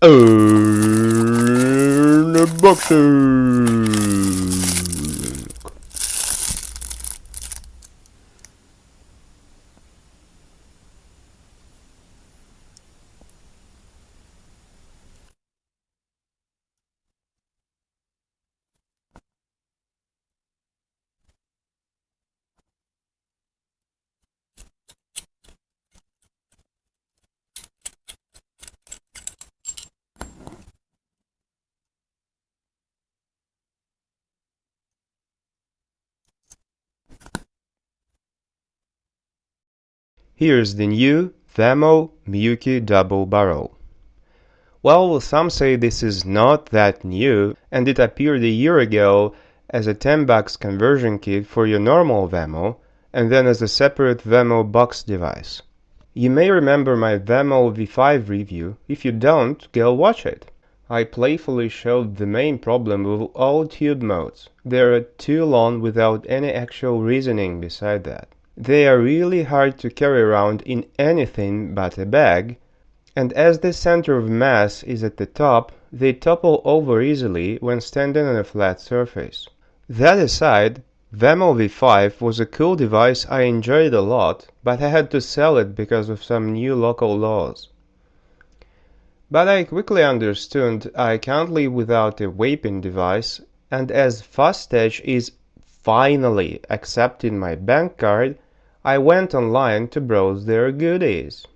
Unboxing. Here's the new Vamo Mukey double barrel. Well, some say this is not that new, and it appeared a year ago as a $10 conversion kit for your normal Vamo, and then as a separate Vamo box device. You may remember my Vamo V5 review. If you don't, go watch it. I playfully showed the main problem with all tube modes. They are too long without any actual reasoning beside that. They are really hard to carry around in anything but a bag, and as the center of mass is at the top, they topple over easily when standing on a flat surface. That aside, Vamo V5 was a cool device I enjoyed a lot, but I had to sell it because of some new local laws. But I quickly understood I can't live without a vaping device, and as FastEdge is finally accepting my bank card, I went online to browse their goodies.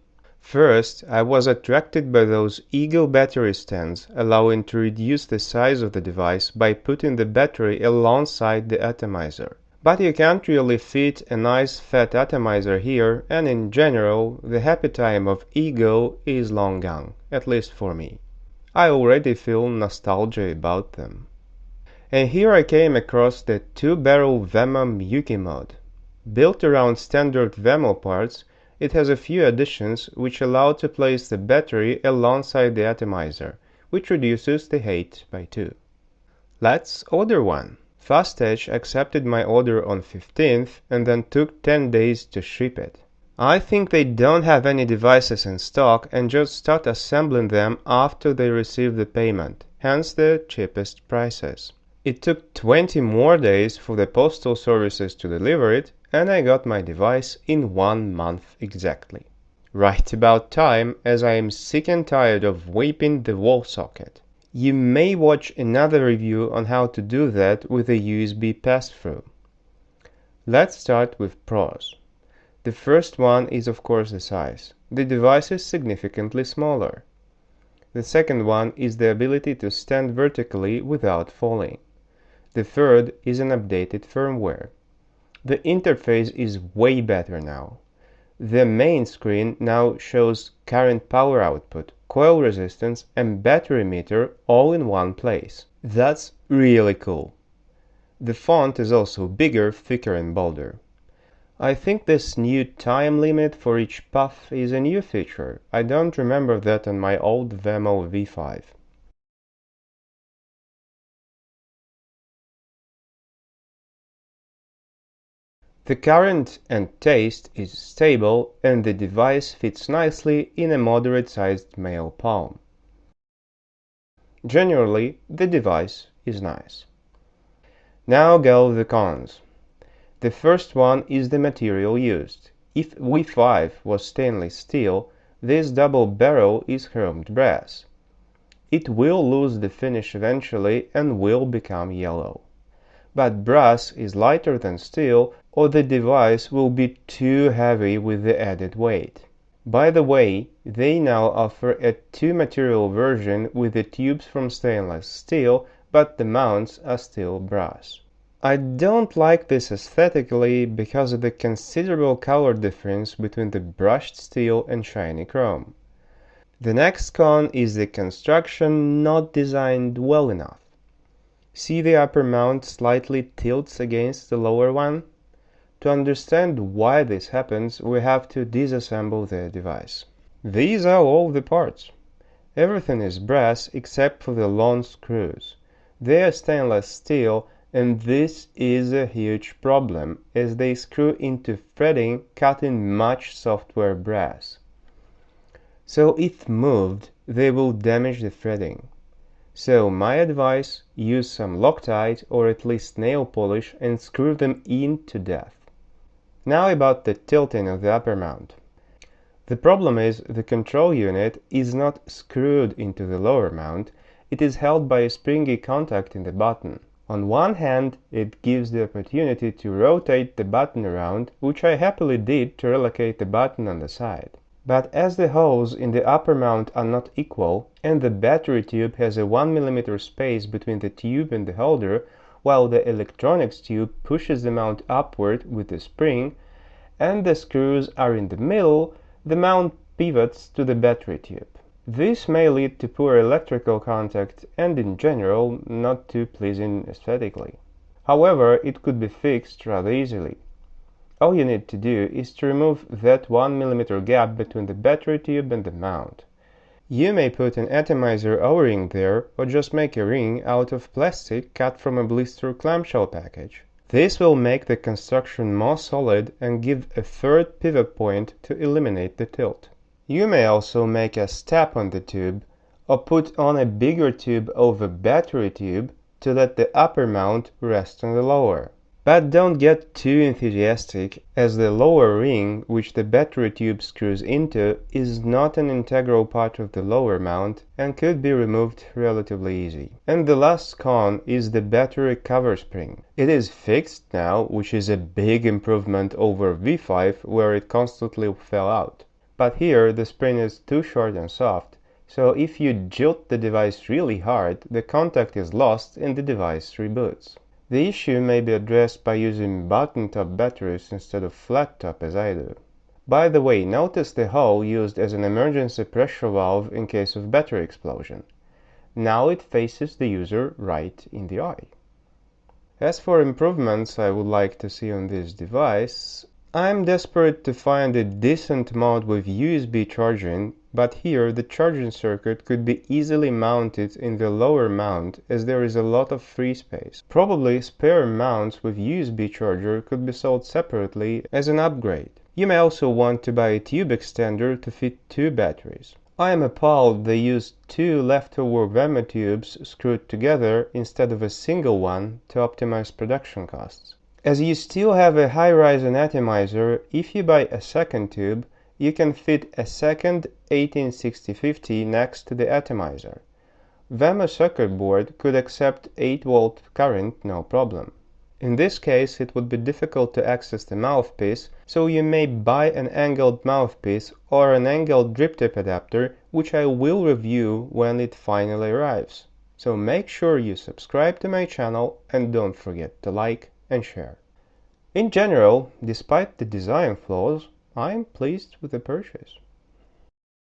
First, I was attracted by those Eagle battery stands, allowing to reduce the size of the device by putting the battery alongside the atomizer. But you can't really fit a nice fat atomizer here, and in general, the happy time of Eagle is long gone, at least for me. I already feel nostalgia about them. And here I came across the 2-barrel Vamo Mukey mod. Built around standard Vamo parts, it has a few additions which allow to place the battery alongside the atomizer, which reduces the height by 2. Let's order one. FastEdge accepted my order on 15th and then took 10 days to ship it. I think they don't have any devices in stock and just start assembling them after they receive the payment, hence the cheapest prices. It took 20 more days for the postal services to deliver it, and I got my device in 1 month exactly. Right about time, as I am sick and tired of vaping the wall socket. You may watch another review on how to do that with a USB pass-through. Let's start with pros. The first one is of course the size. The device is significantly smaller. The second one is the ability to stand vertically without falling. The third is an updated firmware. The interface is way better now. The main screen now shows current power output, coil resistance, and battery meter all in one place. That's really cool. The font is also bigger, thicker, and bolder. I think this new time limit for each puff is a new feature. I don't remember that on my old Vamo V5. The current and taste is stable, and the device fits nicely in a moderate-sized male palm. Generally, the device is nice. Now go the cons. The first one is the material used. If V5 was stainless steel, this double barrel is chromed brass. It will lose the finish eventually and will become yellow. But brass is lighter than steel, or the device will be too heavy with the added weight. By the way, they now offer a 2-material version with the tubes from stainless steel, but the mounts are still brass. I don't like this aesthetically because of the considerable color difference between the brushed steel and shiny chrome. The next con is the construction not designed well enough. See, the upper mount slightly tilts against the lower one? To understand why this happens, we have to disassemble the device. These are all the parts. Everything is brass except for the long screws. They are stainless steel, and this is a huge problem as they screw into threading, cutting much software brass. So if moved, they will damage the threading. So my advice, use some Loctite or at least nail polish and screw them in to death. Now about the tilting of the upper mount. The problem is the control unit is not screwed into the lower mount, it is held by a springy contact in the button. On one hand, it gives the opportunity to rotate the button around, which I happily did to relocate the button on the side. But as the holes in the upper mount are not equal, and the battery tube has a 1 mm space between the tube and the holder, while the electronics tube pushes the mount upward with a spring, and the screws are in the middle, the mount pivots to the battery tube. This may lead to poor electrical contact and in general not too pleasing aesthetically. However, it could be fixed rather easily. All you need to do is to remove that 1 mm gap between the battery tube and the mount. You may put an atomizer O-ring there or just make a ring out of plastic cut from a blister clamshell package. This will make the construction more solid and give a third pivot point to eliminate the tilt. You may also make a step on the tube or put on a bigger tube over battery tube to let the upper mount rest on the lower. But don't get too enthusiastic, as the lower ring, which the battery tube screws into, is not an integral part of the lower mount and could be removed relatively easy. And the last con is the battery cover spring. It is fixed now, which is a big improvement over V5 where it constantly fell out. But here the spring is too short and soft, so if you jilt the device really hard, the contact is lost and the device reboots. The issue may be addressed by using button-top batteries instead of flat-top as I do. By the way, notice the hole used as an emergency pressure valve in case of battery explosion. Now it faces the user right in the eye. As for improvements I would like to see on this device, I'm desperate to find a decent mod with USB charging, but here the charging circuit could be easily mounted in the lower mount as there is a lot of free space. Probably spare mounts with USB charger could be sold separately as an upgrade. You may also want to buy a tube extender to fit 2 batteries. I am appalled they used 2 leftover Vamo tubes screwed together instead of a single one to optimize production costs. As you still have a high-rise atomizer, if you buy a second tube, you can fit a second 186050 next to the atomizer. Vamo circuit board could accept 8-volt current no problem. In this case, it would be difficult to access the mouthpiece, so you may buy an angled mouthpiece or an angled drip tip adapter, which I will review when it finally arrives. So make sure you subscribe to my channel and don't forget to like and share. In general, despite the design flaws, I am pleased with the purchase.